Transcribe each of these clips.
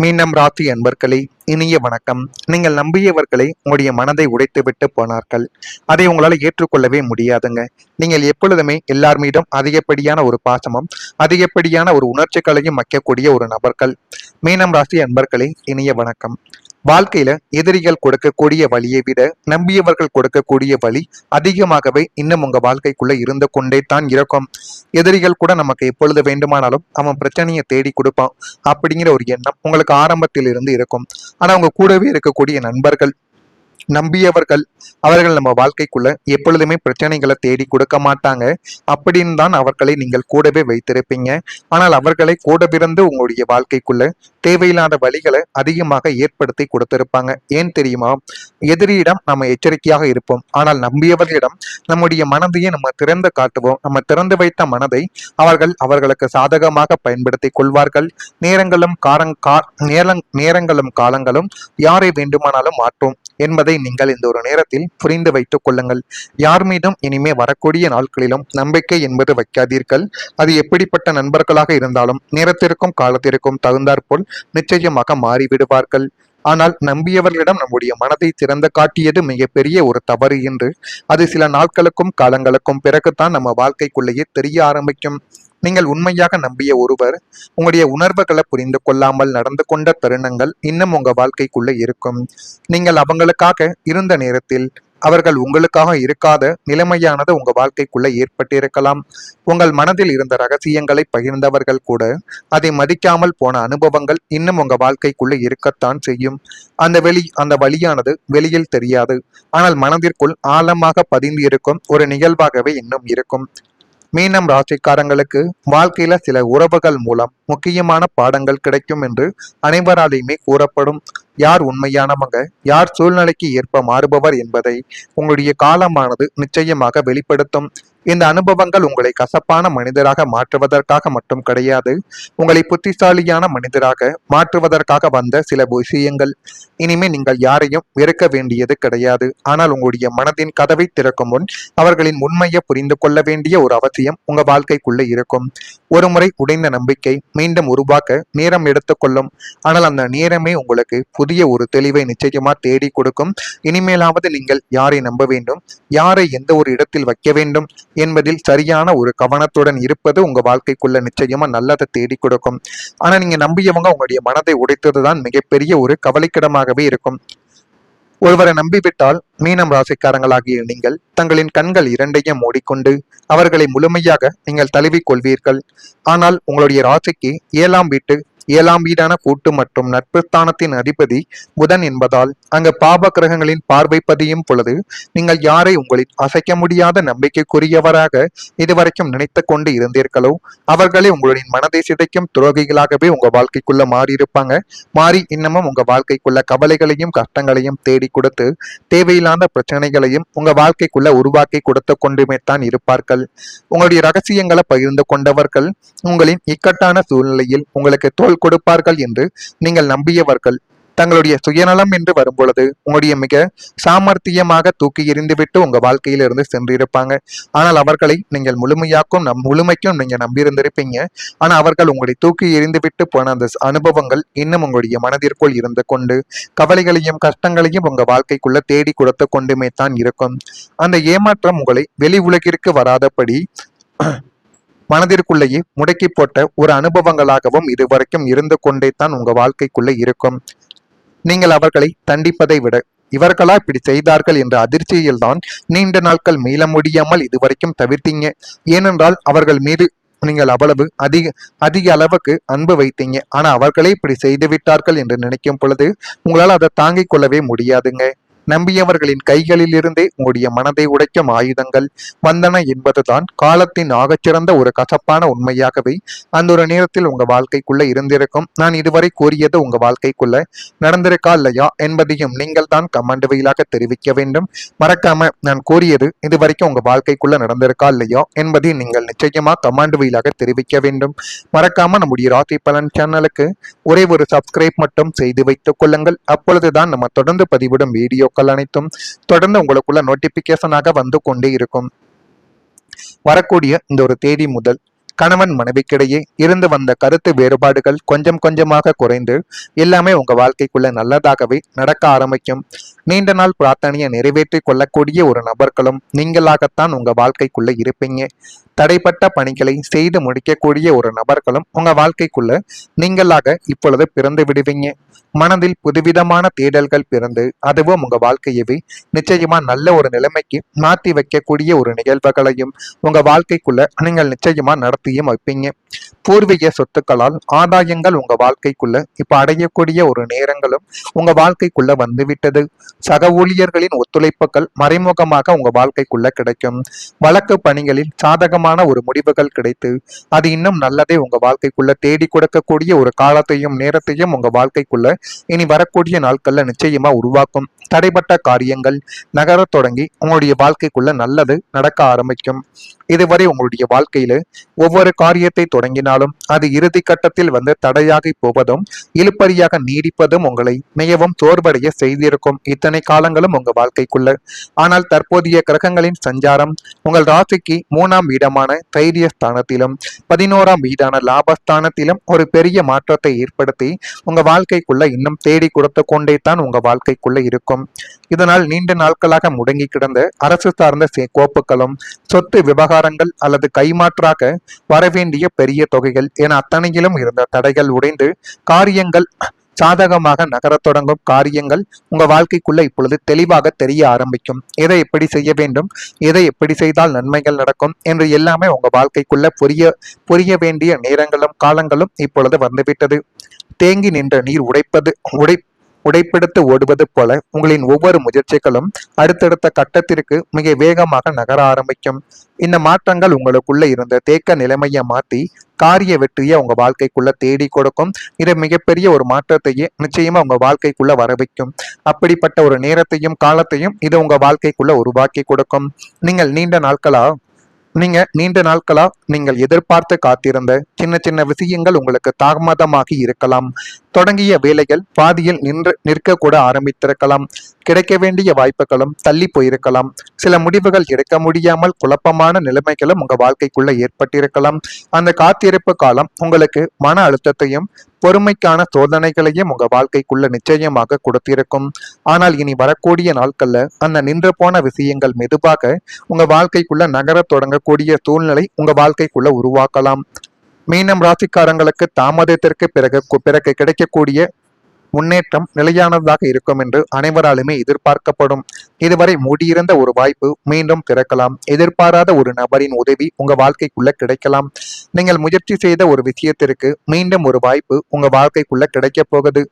மீனம் ராசி அன்பர்களே, இனிய வணக்கம். நீங்கள் நம்பியவர்களை உங்களுடைய மனதை உடைத்துவிட்டு போனார்கள். அதை உங்களால் ஏற்றுக்கொள்ளவே முடியாதுங்க. நீங்கள் எப்பொழுதுமே எல்லார் மீதும் அதிகப்படியான ஒரு பாசமும் அதிகப்படியான ஒரு உணர்ச்சிகளையும் வைக்கக்கூடிய ஒரு நபர்கள். மீனம் ராசி அன்பர்களே, இனிய வணக்கம். வாழ்க்கையில எதிரிகள் கொடுக்கக்கூடிய வழியை விட நம்பியவர்கள் கொடுக்கக்கூடிய வழி அதிகமாகவே இன்னும் உங்க வாழ்க்கைக்குள்ள இருந்து கொண்டே தான் இருக்கும். எதிரிகள் கூட நமக்கு எப்பொழுது வேண்டுமானாலும் அவன் பிரச்சனையை தேடி கொடுப்பான் அப்படிங்கிற ஒரு எண்ணம் உங்களுக்கு ஆரம்பத்தில் இருந்து இருக்கும். ஆனா உங்க கூடவே இருக்கக்கூடிய நண்பர்கள், நம்பியவர்கள், அவர்கள் நம்ம வாழ்க்கைக்குள்ள எப்பொழுதுமே பிரச்சனைகளை தேடி கொடுக்க மாட்டாங்க. அப்படின்னு தான் அவர்களை நீங்கள் கூடவே வைத்திருப்பீங்க. ஆனால் அவர்களை கூடவிருந்து உங்களுடைய வாழ்க்கைக்குள்ள தேவையில்லாத வழிகளை அதிகமாக ஏற்படுத்தி கொடுத்திருப்பாங்க. ஏன் தெரியுமா? எதிரியிடம் நம்ம எச்சரிக்கையாக இருப்போம், ஆனால் நம்பியவர்களிடம் நம்முடைய மனதையே நம்ம திறந்து காட்டுவோம். நம்ம திறந்து வைத்த மனதை அவர்களுக்கு சாதகமாக பயன்படுத்தி கொள்வார்கள். நேரங்களும் காலங்களும் யாரை வேண்டுமானாலும் மாற்றும் என்பதை நீங்கள் இந்த ஒரு நேரத்தில் புரிந்து வைத்துக் கொள்ளுங்கள். யார் மீதும் இனிமே வரக்கூடிய நாட்களிலும் நம்பிக்கை என்பது வைக்காதீர்கள். அது எப்படிப்பட்ட நண்பர்களாக இருந்தாலும் நேரத்திற்கும் காலத்திற்கும் தகுந்தாற்போல் நிச்சயமாக மாறிவிடுவார்கள். ஆனால் நம்பியவர்களிடம் நம்முடைய மனதை திறந்து காட்டியது மிகப்பெரிய ஒரு தவறு என்று அது சில நாட்களுக்கும் காலங்களுக்கும் பிறகுதான் நம்ம வாழ்க்கைக்குள்ளேயே தெரிய ஆரம்பிக்கும். நீங்கள் உண்மையாக நம்பிய ஒருவர் உங்களுடைய உணர்வுகளை புரிந்து கொள்ளாமல் நடந்து கொண்ட தருணங்கள் இன்னும் உங்க வாழ்க்கைக்குள்ள இருக்கும். நீங்கள் அவங்களுக்காக இருந்த நேரத்தில் அவர்கள் உங்களுக்காக இருக்காத நிலைமையானது உங்க வாழ்க்கைக்குள்ள ஏற்பட்டிருக்கலாம். உங்கள் மனதில் இருந்த ரகசியங்களை பகிர்ந்தவர்கள் கூட அதை மதிக்காமல் போன அனுபவங்கள் இன்னும் உங்க வாழ்க்கைக்குள்ள இருக்கத்தான் செய்யும். அந்த வழியானது வெளியில் தெரியாது, ஆனால் மனதிற்குள் ஆழமாக பதிந்து இருக்கும் ஒரு நிகழ்வாகவே இன்னும் இருக்கும். மீனம் ராசிக்காரங்களுக்கு வாழ்க்கையில சில உறவுகள் மூலம் முக்கியமான பாடங்கள் கிடைக்கும் என்று அனைவராலையுமே கூறப்படும். யார் உண்மையானவங்க, யார் சூழ்நிலைக்கு ஏற்ப மாறுபவர் என்பதை உங்களுடைய காலமானது நிச்சயமாக வெளிப்படுத்தும். இந்த அனுபவங்கள் உங்களை கசப்பான மனிதராக மாற்றுவதற்காக மட்டும் கிடையாது, உங்களை புத்திசாலியான மனிதராக மாற்றுவதற்காக வந்த சில விஷயங்கள். இனிமே நீங்கள் யாரையும் வெறுக்க வேண்டியது கிடையாது, ஆனால் உங்களுடைய மனதின் கதவை திறக்கும் முன் அவர்களின் உண்மையை புரிந்து கொள்ள வேண்டிய ஒரு அவசியம் உங்க வாழ்க்கைக்குள்ள இருக்கும். ஒரு முறை உடைந்த நம்பிக்கை மீண்டும் உருவாக்க நேரம் எடுத்துக்கொள்ளும், ஆனால் அந்த நேரமே உங்களுக்கு புதிய ஒரு தெளிவை நிச்சயமா தேடி கொடுக்கும். இனிமேலாவது நீங்கள் யாரை நம்ப வேண்டும், யாரை எந்த ஒரு இடத்தில் வைக்க வேண்டும் என்பதில் சரியான ஒரு கவனத்துடன் இருப்பது உங்க வாழ்க்கைக்குள்ள நிச்சயமா நல்லதை தேடி கொடுக்கும். ஆனா நீங்க நம்பியவங்க உங்களுடைய மனதை உடைத்ததுதான் மிகப்பெரிய ஒரு கவலைக்கிடமாகவே இருக்கும். ஒருவரை நம்பிவிட்டால் மீனம் ராசிக்காரங்களாகிய நீங்கள் தங்களின் கண்கள் இரண்டையும் மூடிக்கொண்டு அவர்களை முழுமையாக நீங்கள் தழுவிக் கொள்வீர்கள். ஆனால் உங்களுடைய ராசிக்கு ஏழாம் வீடான கூட்டு மற்றும் நட்பு ஸ்தானத்தின் அதிபதி புதன் என்பதால் அங்கு பாப கிரகங்களின் பார்வை பதியும் பொழுது நீங்கள் யாரை உங்களின் அசைக்க முடியாத நம்பிக்கைக்குரியவராக இதுவரைக்கும் நினைத்து கொண்டு இருந்தீர்களோ அவர்களே உங்களுடைய மனதை சிதைக்கும் துரோகிகளாகவே உங்க வாழ்க்கைக்குள்ள மாறி இன்னமும் உங்க வாழ்க்கைக்குள்ள கவலைகளையும் கஷ்டங்களையும் தேடி கொடுத்து தேவையில்லாத பிரச்சனைகளையும் உங்க வாழ்க்கைக்குள்ள உருவாக்கி கொடுத்து கொண்டுமே தான் இருப்பார்கள். உங்களுடைய ரகசியங்களை பகிர்ந்து கொண்டவர்கள் உங்களின் இக்கட்டான சூழ்நிலையில் உங்களுக்கு தோல் கொடுப்பார்கள் என்று நீங்கள் நம்பியவர்கள் தங்களுடைய சுயநலம் என்று வரும்பொழுது உங்களுடைய மிக சாமர்த்தியமாக தூக்கி எறிந்துவிட்டு உங்க வாழ்க்கையிலிருந்து சென்றிருப்பாங்க. ஆனால் அவர்களை நீங்கள் முழுமைக்கும் நீங்க நம்பியிருந்திருப்பீங்க. ஆனா அவர்கள் உங்களை தூக்கி எறிந்துவிட்டு போன அந்த அனுபவங்கள் இன்னும் உங்களுடைய மனதிற்குள் இருந்து கொண்டு கவலைகளையும் கஷ்டங்களையும் உங்க வாழ்க்கைக்குள்ள தேடி கொடுத்து கொண்டுமே தான் இருக்கும். அந்த ஏமாற்றம் உங்களை வெளி உலகிற்கு வராதபடி மனதிற்குள்ளேயே முடக்கி போட்ட ஒரு அனுபவங்களாகவும் இதுவரைக்கும் இருந்து கொண்டே தான் உங்க வாழ்க்கைக்குள்ள இருக்கும். நீங்கள் அவர்களை தண்டிப்பதை விட இவர்களா இப்படி செய்தார்கள் என்ற அதிர்ச்சியில் தான் நீண்ட நாட்கள் மீள முடியாமல் இதுவரைக்கும் தவிர்த்தீங்க. ஏனென்றால் அவர்கள் மீது நீங்கள் அவ்வளவு அதிக அளவுக்கு அன்பு வைத்தீங்க. ஆனா அவர்களே இப்படி செய்து விட்டார்கள் என்று நினைக்கும் பொழுது உங்களால் அதை தாங்கிக் கொள்ளவே முடியாதுங்க. நம்பியவர்களின் கைகளில் இருந்தே உங்களுடைய மனதை உடைக்கும் ஆயுதங்கள் வந்தன என்பதுதான் காலத்தின் ஆகச்சிறந்த ஒரு கசப்பான உண்மையாகவே அந்த ஒரு நேரத்தில் உங்க வாழ்க்கைக்குள்ள இருந்திருக்கும். நான் இதுவரை கூறியது உங்க வாழ்க்கைக்குள்ள நடந்திருக்கா இல்லையா என்பதையும் நீங்கள் தான் கமெண்ட் வழியாக தெரிவிக்க வேண்டும். மறக்காம நான் கூறியது இதுவரைக்கும் உங்க வாழ்க்கைக்குள்ள நடந்திருக்கா இல்லையா என்பதை நீங்கள் நிச்சயமா கமெண்ட் வழியாக தெரிவிக்க வேண்டும். மறக்காம நம்முடைய ராசி பலன் சேனலுக்கு ஒரே ஒரு சப்ஸ்கிரைப் மட்டும் செய்து வைத்துக் கொள்ளுங்கள். அப்பொழுதுதான் நம்ம தொடர்ந்து பதிவிடும் வீடியோ அனைத்தும் தொடர்ந்து உங்களுக்குள்ள நோட்டிபிகேஷனாக வந்து கொண்டே இருக்கும். வரக்கூடிய இந்த ஒரு தேதி முதல் கணவன் மனைவிக்கிடையே இருந்து வந்த கருத்து வேறுபாடுகள் கொஞ்சம் கொஞ்சமாக குறைந்து எல்லாமே உங்க வாழ்க்கைக்குள்ள நல்லதாகவே நடக்க ஆரம்பிக்கும். நீண்ட நாள் பிரார்த்தனையை நிறைவேற்றி கொள்ளக்கூடிய ஒரு நபர்களும் நீங்களாகத்தான் உங்க வாழ்க்கைக்குள்ள இருப்பீங்க. தடைப்பட்ட பணிகளை செய்து முடிக்கக்கூடிய ஒரு நபர்களும் உங்க வாழ்க்கைக்குள்ள நீங்களாக இப்பொழுது பிறந்து விடுவீங்க. மனதில் புதுவிதமான தேடல்கள் பிறந்து அதுவும் உங்க வாழ்க்கையவே நிச்சயமா நல்ல ஒரு நிலைமைக்கு மாற்றி வைக்கக்கூடிய ஒரு நிகழ்வுகளையும் உங்க வாழ்க்கைக்குள்ள நீங்கள் நிச்சயமா நடத்தியும் வைப்பீங்க. பூர்வீக சொத்துக்களால் ஆதாயங்கள் உங்க வாழ்க்கைக்குள்ள இப்ப அடையக்கூடிய ஒரு நேரங்களும் உங்க வாழ்க்கைக்குள்ள வந்துவிட்டது. சக ஊழியர்களின் ஒத்துழைப்புகள் மறைமுகமாக உங்க வாழ்க்கைக்குள்ள கிடைக்கும். வழக்கு பணிகளில் சாதகமான ஒரு முடிவுகள் கிடைத்து அது இன்னும் நல்லதே உங்க வாழ்க்கைக்குள்ள தேடி கொடுக்கக்கூடிய ஒரு காலத்தையும் நேரத்தையும் உங்க வாழ்க்கைக்குள்ள இனி வரக்கூடிய நாட்கள்ல நிச்சயமா உருவாக்கும். தடைப்பட்ட காரியங்கள் நகரத் தொடங்கி உங்களுடைய வாழ்க்கைக்குள்ள நல்லது நடக்க ஆரம்பிக்கும். இதுவரை உங்களுடைய வாழ்க்கையில ஒவ்வொரு காரியத்தை தொடங்கினாலும் அது இறுதி கட்டத்தில் வந்து தடையாகி போவதும் இழுப்பறியாக நீடிப்பதும் உங்களை மிகவும் சோர்வடைய செய்திருக்கும் இத்தனை காலங்களும் உங்க வாழ்க்கைக்குள்ள. ஆனால் தற்போதைய கிரகங்களின் சஞ்சாரம் உங்கள் ராசிக்கு 3ஆம் வீடமான தைரிய ஸ்தானத்திலும் 11ஆம் வீடான லாபஸ்தானத்திலும் ஒரு பெரிய மாற்றத்தை ஏற்படுத்தி உங்க வாழ்க்கைக்குள்ள இன்னும் தேடி கொடுத்து கொண்டே தான் உங்க வாழ்க்கைக்குள்ள இருக்கும். இதனால் நீண்ட நாட்களாக முடங்கி கிடந்த அரசு சார்ந்த கோப்புகளும் சொத்து விவகாரங்கள் அல்லது கைமாற்றாக வரவேண்டிய பெரிய தொகைகள் என அத்தனையிலும் இருந்த தடைகள் உடைந்து காரியங்கள் சாதகமாக நகரத் தொடங்கும். காரியங்கள் உங்க வாழ்க்கைக்குள்ள இப்பொழுது தெளிவாக தெரிய ஆரம்பிக்கும். எதை எப்படி செய்ய வேண்டும், எதை எப்படி செய்தால் நன்மைகள் நடக்கும் என்று எல்லாமே உங்க வாழ்க்கைக்குள்ள புரிய வேண்டிய நேரங்களும் காலங்களும் இப்பொழுது வந்துவிட்டது. தேங்கி நின்ற நீர் உடைப்பெடுத்து ஓடுவது போல உங்களின் ஒவ்வொரு முயற்சிகளும் அடுத்தடுத்த கட்டத்திற்கு மிக வேகமாக நகர ஆரம்பிக்கும். இந்த மாற்றங்கள் உங்களுக்குள்ள இருந்த தேக்க நிலைமையை மாற்றி காரிய வெற்றியை உங்க வாழ்க்கைக்குள்ள தேடி கொடுக்கும். இது மிகப்பெரிய ஒரு மாற்றத்தையே நிச்சயமா உங்க வாழ்க்கைக்குள்ள வர வைக்கும். அப்படிப்பட்ட ஒரு நேரத்தையும் காலத்தையும் இது உங்க வாழ்க்கைக்குள்ள உருவாக்கி கொடுக்கும். நீண்ட நாட்களா நீங்கள் எதிர்பார்த்து காத்திருந்த சின்ன சின்ன விஷயங்கள் உங்களுக்கு தாமதமாகி இருக்கலாம். தொடங்கிய வேலைகள் பாதியில் நிற்க கூட ஆரம்பித்திருக்கலாம். கிடைக்க வேண்டிய வாய்ப்புகளும் தள்ளி போயிருக்கலாம். சில முடிவுகள் எடுக்க முடியாமல் குழப்பமான நிலைமைகளும் உங்க வாழ்க்கைக்குள்ள ஏற்பட்டிருக்கலாம். அந்த காத்திருப்பு காலம் உங்களுக்கு மன அழுத்தத்தையும் பொறுமைக்கான சோதனைகளையும் உங்க வாழ்க்கைக்குள்ள நிச்சயமாக கொடுத்திருக்கும். ஆனால் இனி வரக்கூடிய நாட்கள்ல அந்த நின்று போன விஷயங்கள் மெதுவாக உங்க வாழ்க்கைக்குள்ள நகர தொடங்கக்கூடிய சூழ்நிலை உங்க வாழ்க்கைக்குள்ள உருவாக்கலாம். மீனம் ராசிக்காரங்களுக்கு தாமதத்திற்கு பிறகு கிடைக்கக்கூடிய முன்னேற்றம் நிலையானதாக இருக்கும் என்று அனைவராலுமே எதிர்பார்க்கப்படும். இதுவரை மூடியிருந்த ஒரு வாய்ப்பு மீண்டும் திறக்கலாம். எதிர்பாராத ஒரு நபரின் உதவி உங்க வாழ்க்கைக்குள்ள கிடைக்கலாம். நீங்கள் முயற்சி செய்த ஒரு விஷயத்திற்கு மீண்டும் ஒரு வாய்ப்பு உங்க வாழ்க்கைக்குள்ள கிடைக்க போகுது.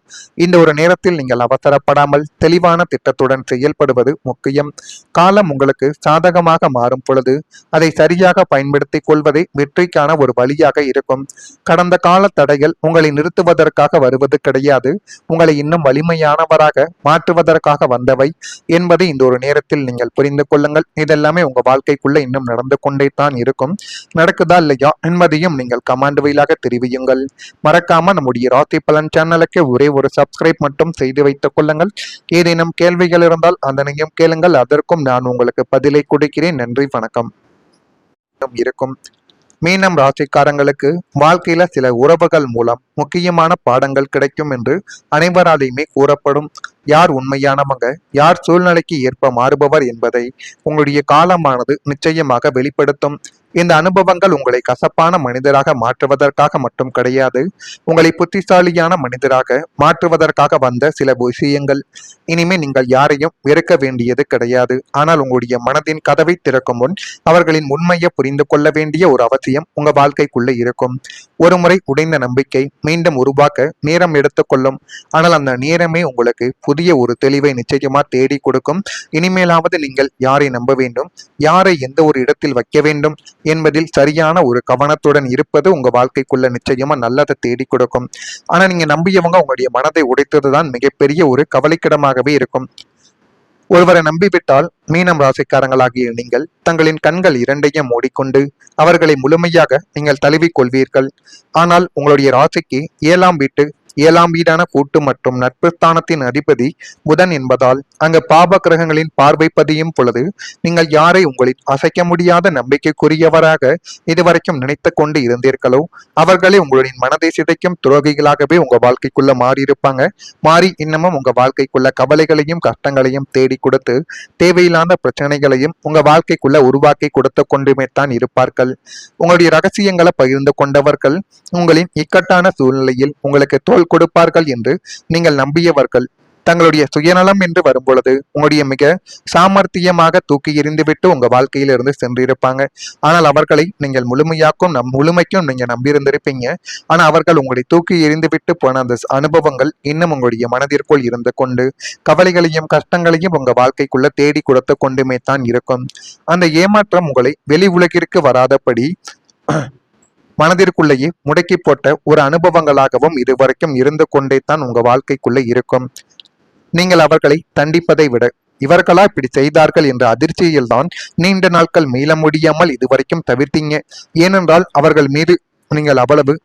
இந்த ஒரு நேரத்தில் நீங்கள் அவசரப்படாமல் தெளிவான திட்டத்துடன் செயல்படுவது முக்கியம். காலம் உங்களுக்கு சாதகமாக மாறும் பொழுது அதை சரியாக பயன்படுத்திக் கொள்வதே வெற்றிக்கான ஒரு வழியாக இருக்கும். கடந்த கால தடைகள் உங்களை நிறுத்துவதற்காக வருவது கிடையாது, உங்களை இன்னும் வலிமையானவராக மாற்றுவதற்காக வந்தவை என்பதை இந்த ஒரு நேரத்தில் நீங்கள் புரிந்து கொள்ளுங்கள். இதெல்லாமே உங்க வாழ்க்கைக்குள்ள இன்னும் நடந்து கொண்டே தான் இருக்கும். நடக்குதா இல்லையா என்பதையும் நீங்கள் கமெண்ட் வழியாக தெரிவியுங்கள். மறக்காம நம்முடைய ராசி பலன் சேனலுக்கு ஒரே ஒரு சப்ஸ்கிரைப் மட்டும் செய்து வைத்துக் கொள்ளுங்கள். ஏதேனும் கேள்விகள் இருந்தால் அதனையும் கேளுங்கள், அதற்கும் நான் உங்களுக்கு பதிலை கொடுக்கிறேன். நன்றி, வணக்கம். இருக்கும் மீனம் ராசிக்காரங்களுக்கு வாழ்க்கையில சில உறவுகள் மூலம் முக்கியமான பாடங்கள் கிடைக்கும் என்று அனைவராலையுமே கூறப்படும். யார் உண்மையானவங்க, யார் சூழ்நிலைக்கு ஏற்ப மாறுபவர் என்பதை உங்களுடைய காலமானது நிச்சயமாக வெளிப்படுத்தும். இந்த அனுபவங்கள் உங்களை கசப்பான மனிதராக மாற்றுவதற்காக மட்டும் கிடையாது, உங்களை புத்திசாலியான மனிதராக மாற்றுவதற்காக வந்த சில விஷயங்கள். இனிமே நீங்கள் யாரையும் வெறுக்க வேண்டியது கிடையாது. ஆனால் உங்களுடைய மனதின் கதவை திறக்கும் முன் அவர்களின் உண்மையை புரிந்து கொள்ள வேண்டிய ஒரு அவசியம் உங்க வாழ்க்கைக்குள்ள இருக்கும். ஒரு முறை உடைந்த நம்பிக்கை மீண்டும் உருவாக்க நேரம் எடுத்துக்கொள்ளும். ஆனால் அந்த நேரமே உங்களுக்கு புதிய ஒரு தெளிவை நிச்சயமா தேடி கொடுக்கும். இனிமேலாவது நீங்கள் யாரை நம்ப வேண்டும், யாரை எந்த ஒரு இடத்தில் வைக்க வேண்டும் என்பதில் சரியான ஒரு கவனத்துடன் இருப்பது உங்க வாழ்க்கைக்குள்ள நிச்சயமா நல்லதை தேடி கொடுக்கும். ஆனா நீங்க நம்பியவங்க உங்களுடைய மனதை உடைத்ததுதான் மிகப்பெரிய ஒரு கவலைக்கிடமாகவே இருக்கும். ஒருவரை நம்பிவிட்டால் மீனம் ராசிக்காரங்களாகிய நீங்கள் தங்களின் கண்கள் இரண்டையும் மூடிக்கொண்டு அவர்களை முழுமையாக நீங்கள் தழுவிக் கொள்வீர்கள். ஆனால் உங்களுடைய ராசிக்கு 7ஆம் வீட்டு 7ஆம் வீடான கூட்டு மற்றும் நட்பு ஸ்தானத்தின் அதிபதி புதன் என்பதால் அங்கு பாப கிரகங்களின் பார்வை பதியும் பொழுது நீங்கள் யாரை உங்களின் அசைக்க முடியாத நம்பிக்கைக்குரியவராக இதுவரைக்கும் நினைத்து கொண்டு இருந்தீர்களோ அவர்களே உங்களின் மனதை சிதைக்கும் துரோகிகளாகவே உங்க வாழ்க்கைக்குள்ள மாறி இருப்பாங்க. மாறி இன்னமும் உங்க வாழ்க்கைக்குள்ள கவலைகளையும் கஷ்டங்களையும் தேடி கொடுத்து தேவையில்லாத பிரச்சனைகளையும் உங்க வாழ்க்கைக்குள்ள உருவாக்கி கொடுத்து கொண்டுமே தான் இருப்பார்கள். உங்களுடைய ரகசியங்களை பகிர்ந்து கொண்டவர்கள் உங்களின் இக்கட்டான சூழ்நிலையில் உங்களுக்கு தோள் கொடுப்பார்கள் என்று நீங்கள் நம்பியவர்கள் தங்களுடைய சுயநலம் என்று வரும்பொழுது உங்களுடைய மிக சாமர்த்தியமாக தூக்கி எறிந்துவிட்டு உங்க வாழ்க்கையிலிருந்து சென்றிருப்பாங்க. ஆனால் அவர்களை நீங்கள் முழுமைக்கும் நீங்க நம்பியிருந்திருப்பீங்க. ஆனா அவர்கள் உங்களை தூக்கி எறிந்துவிட்டு போன அந்த அனுபவங்கள் இன்னும் உங்களுடைய மனதிற்குள் இருந்து கொண்டு கவலைகளையும் கஷ்டங்களையும் உங்க வாழ்க்கைக்குள்ள தேடி கொடுத்து கொண்டுமே தான் இருக்கும். அந்த ஏமாற்றம் உங்களை வெளி உலகிற்கு வராதபடி மனதிற்குள்ளேயே முடக்கி போட்ட ஒரு அனுபவங்களாகவும் இதுவரைக்கும் இருந்து கொண்டே தான் உங்க வாழ்க்கைக்குள்ள இருக்கும். நீங்கள் அவர்களை தண்டிப்பதை விட இவர்களா இப்படி செய்தார்கள் என்ற அதிர்ச்சியில் தான் நீண்ட நாட்கள் மீள முடியாமல் இதுவரைக்கும் தவிர்த்தீங்க. ஏனென்றால் அவர்கள் மீது நீங்கள் அவ்வளவு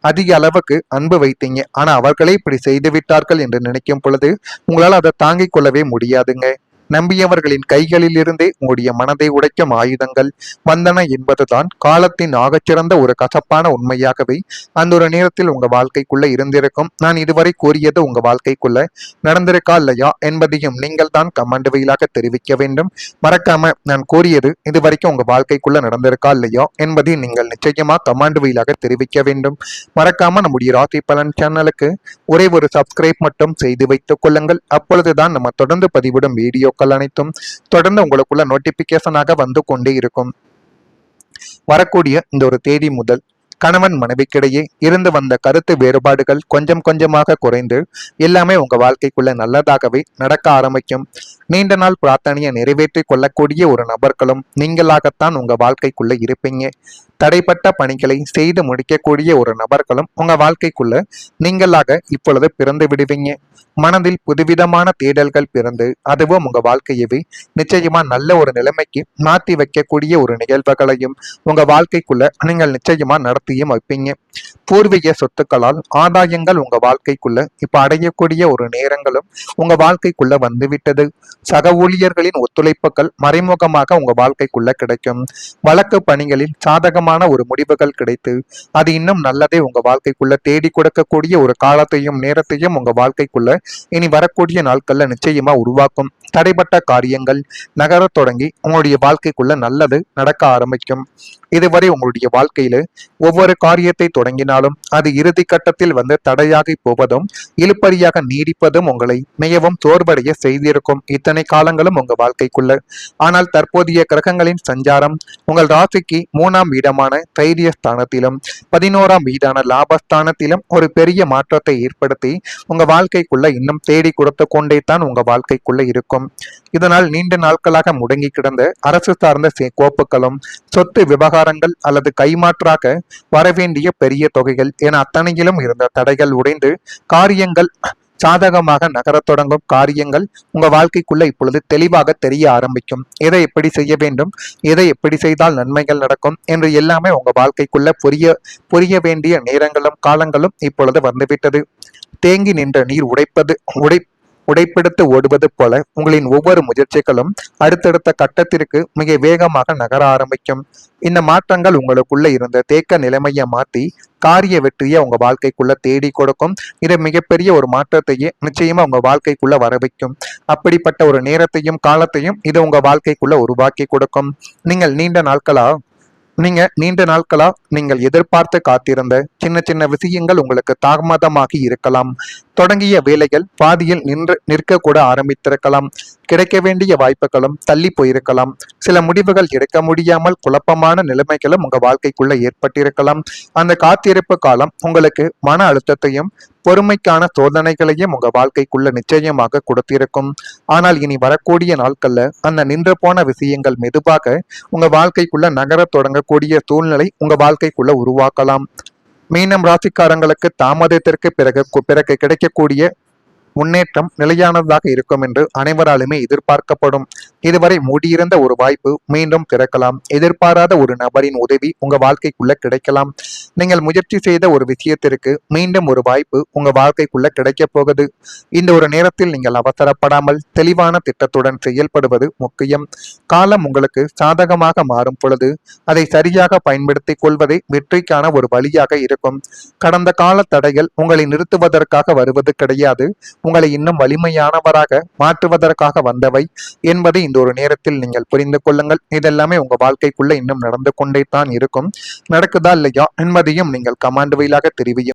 அதிக அளவுக்கு அன்பு வைத்தீங்க. ஆனா அவர்களே இப்படி செய்து விட்டார்கள் என்று நினைக்கும் பொழுது உங்களால் அதை தாங்கிக் கொள்ளவே முடியாதுங்க. நம்பியவர்களின் கைகளிலிருந்தே உங்களுடைய மனதை உடைக்கும் ஆயுதங்கள் வந்தன என்பதுதான் காலத்தின் ஆகச்சிறந்த ஒரு கசப்பான உண்மையாகவே அந்த ஒரு நேரத்தில் உங்க வாழ்க்கைக்குள்ள இருந்திருக்கும். நான் இதுவரை கூறியது உங்க வாழ்க்கைக்குள்ள நடந்திருக்கா இல்லையா என்பதையும் நீங்கள் தான் கமெண்ட் வழியாக தெரிவிக்க வேண்டும். மறக்காம நான் கூறியது இதுவரைக்கும் உங்க வாழ்க்கைக்குள்ள நடந்திருக்கா இல்லையா என்பதை நீங்கள் நிச்சயமா கமெண்ட் வழியாக தெரிவிக்க வேண்டும். மறக்காம நம்முடைய ராசி பலன் சேனலுக்கு ஒரே ஒரு சப்ஸ்கிரைப் மட்டும் செய்து வைத்துக் கொள்ளுங்கள். அப்பொழுதுதான் நம்ம தொடர்ந்து பதிவிடும் வீடியோ அனைத்தும் தொடர்ந்து உங்களுக்குள்ள நோட்டிபிகேஷனாக வந்து கொண்டே இருக்கும். வரக்கூடிய இந்த ஒரு தேதி முதல் கணவன் மனைவிக்கிடையே இருந்து வந்த கருத்து வேறுபாடுகள் கொஞ்சம் கொஞ்சமாக குறைந்து எல்லாமே உங்க வாழ்க்கைக்குள்ள நல்லதாகவே நடக்க ஆரம்பிக்கும். நீண்ட நாள் பிரார்த்தனையை நிறைவேற்றி கொள்ளக்கூடிய ஒரு நபர்களும் நீங்களாகத்தான் உங்க வாழ்க்கைக்குள்ள இருப்பீங்க. தடைப்பட்ட பணிகளை செய்து முடிக்கக்கூடிய ஒரு நபர்களும் உங்க வாழ்க்கைக்குள்ள நீங்களாக இப்பொழுது பிறந்து விடுவீங்க. மனதில் புதுவிதமான தேடல்கள் பிறந்து அதுவும் உங்க வாழ்க்கையவே நிச்சயமா நல்ல ஒரு நிலைமைக்கு மாற்றி வைக்கக்கூடிய ஒரு நிகழ்வுகளையும் உங்க வாழ்க்கைக்குள்ள நீங்கள் நிச்சயமா நடத்தியும் வைப்பீங்க. பூர்வீக சொத்துக்களால் ஆதாயங்கள் உங்க வாழ்க்கைக்குள்ள இப்ப அடையக்கூடிய ஒரு நேரங்களும் உங்க வாழ்க்கைக்குள்ள வந்துவிட்டது. சக ஊழியர்களின் ஒத்துழைப்புகள் மறைமுகமாக உங்க வாழ்க்கைக்குள்ள கிடைக்கும். வழக்கு பணிகளில் சாதகமான ஒரு முடிவுகள் கிடைத்து அது இன்னும் நல்லதே உங்க வாழ்க்கைக்குள்ள தேடி கொடுக்கக்கூடிய ஒரு காலத்தையும் நேரத்தையும் உங்க வாழ்க்கைக்குள்ள இனி வரக்கூடிய நாட்கள்ல நிச்சயமா உருவாக்கும். தடைப்பட்ட காரியங்கள் நகர தொடங்கி உங்களுடைய வாழ்க்கைக்குள்ள நல்லது நடக்க ஆரம்பிக்கும். இதுவரை உங்களுடைய வாழ்க்கையில ஒவ்வொரு காரியத்தை தொடங்கினாலும் அது இறுதி கட்டத்தில் வந்து தடையாகி போவதும் இழுப்பறியாக நீடிப்பதும் உங்களை மிகவும் சோர்வடைய செய்திருக்கும் இத்தனை காலங்களும் உங்க வாழ்க்கைக்குள்ள. ஆனால் தற்போதைய கிரகங்களின் சஞ்சாரம் உங்கள் ராசிக்கு 3ஆம் வீடமான தைரிய ஸ்தானத்திலும் 11ஆம் வீடான லாபஸ்தானத்திலும் ஒரு பெரிய மாற்றத்தை ஏற்படுத்தி உங்க வாழ்க்கைக்குள்ள இன்னும் தேடி கொடுத்து கொண்டே தான் உங்க வாழ்க்கைக்குள்ள இருக்கும். இதனால் நீண்ட நாட்களாக முடங்கி கிடந்த அரசு சார்ந்த கோப்புகளும் சொத்து விவகாரங்கள் அல்லது கைமாற்றாக வரவேண்டிய பெரிய தொகைகள் என அத்தனையிலும் இருந்த தடைகள் உடைந்து காரியங்கள் சாதகமாக நகரத் தொடங்கும். காரியங்கள் உங்க வாழ்க்கைக்குள்ள இப்பொழுது தெளிவாக தெரிய ஆரம்பிக்கும். எதை எப்படி செய்ய வேண்டும், எதை எப்படி செய்தால் நன்மைகள் நடக்கும் என்று எல்லாமே உங்க வாழ்க்கைக்குள்ள புரிய வேண்டிய நேரங்களும் காலங்களும் இப்பொழுது வந்துவிட்டது. தேங்கி நின்ற நீர் உடைப்பெடுத்து ஓடுவது போல உங்களின் ஒவ்வொரு முயற்சிகளும் அடுத்தடுத்த கட்டத்திற்கு மிக வேகமாக நகர ஆரம்பிக்கும். இந்த மாற்றங்கள் உங்களுக்குள்ள இருந்த தேக்க நிலைமையை மாற்றி காரிய வெற்றியை உங்க வாழ்க்கைக்குள்ள தேடி கொடுக்கும். இது மிகப்பெரிய ஒரு மாற்றத்தையே நிச்சயமா உங்க வாழ்க்கைக்குள்ள வர வைக்கும். அப்படிப்பட்ட ஒரு நேரத்தையும் காலத்தையும் இது உங்க வாழ்க்கைக்குள்ள உருவாக்கி கொடுக்கும். நீண்ட நாட்களா நீங்கள் எதிர்பார்த்து காத்திருந்த சின்ன சின்ன விஷயங்கள் உங்களுக்கு தாமதமாகி இருக்கலாம். தொடங்கிய வேலைகள் பாதியில் நிற்க கூட ஆரம்பித்திருக்கலாம். கிடைக்க வேண்டிய வாய்ப்புகளும் தள்ளி போயிருக்கலாம். சில முடிவுகள் எடுக்க முடியாமல் குழப்பமான நிலைமைகளும் உங்க வாழ்க்கைக்குள்ள ஏற்பட்டிருக்கலாம். அந்த காத்திருப்பு காலம் உங்களுக்கு மன அழுத்தத்தையும் பொறுமைக்கான சோதனைகளையும் உங்க வாழ்க்கைக்குள்ள நிச்சயமாக கொடுத்திருக்கும். ஆனால் இனி வரக்கூடிய நாட்கள்ல அந்த நின்று போன விஷயங்கள் மெதுவாக உங்க வாழ்க்கைக்குள்ள நகர தொடங்கக்கூடிய சூழ்நிலை உங்க வாழ்க்கைக்குள்ள உருவாக்கலாம். மீனம் ராசிக்காரங்களுக்கு தாமதத்திற்கு பிறகு கிடைக்கக்கூடிய முன்னேற்றம் நிலையானதாக இருக்கும் என்று அனைவராலுமே எதிர்பார்க்கப்படும். இதுவரை மூடியிருந்த ஒரு வாய்ப்பு மீண்டும் திறக்கலாம். எதிர்பாராத ஒரு நபரின் உதவி உங்க வாழ்க்கைக்குள்ள கிடைக்கலாம். நீங்கள் முயற்சி செய்த ஒரு விஷயத்திற்கு மீண்டும் ஒரு வாய்ப்பு உங்க வாழ்க்கைக்குள்ள கிடைக்க போகுது. இந்த ஒரு நேரத்தில் நீங்கள் அவசரப்படாமல் தெளிவான திட்டத்துடன் செயல்படுவது முக்கியம். காலம் உங்களுக்கு சாதகமாக மாறும் பொழுது அதை சரியாக பயன்படுத்திக் கொள்வதே வெற்றிக்கான ஒரு வழியாக இருக்கும். கடந்த கால தடைகள் உங்களை நிறுத்துவதற்காக வருவது கிடையாது, உங்களை இன்னும் வலிமையானவராக மாற்றுவதற்காக வந்தவை என்பதை இந்த ஒரு நேரத்தில் நீங்கள் புரிந்து கொள்ளுங்கள். இதெல்லாமே உங்க வாழ்க்கைக்குள்ள இன்னும் நடந்து கொண்டே தான் இருக்கும். நடக்குதா இல்லையா என்பதையும் நீங்கள் கமாண்ட் வாயிலாக தெரிவியும்.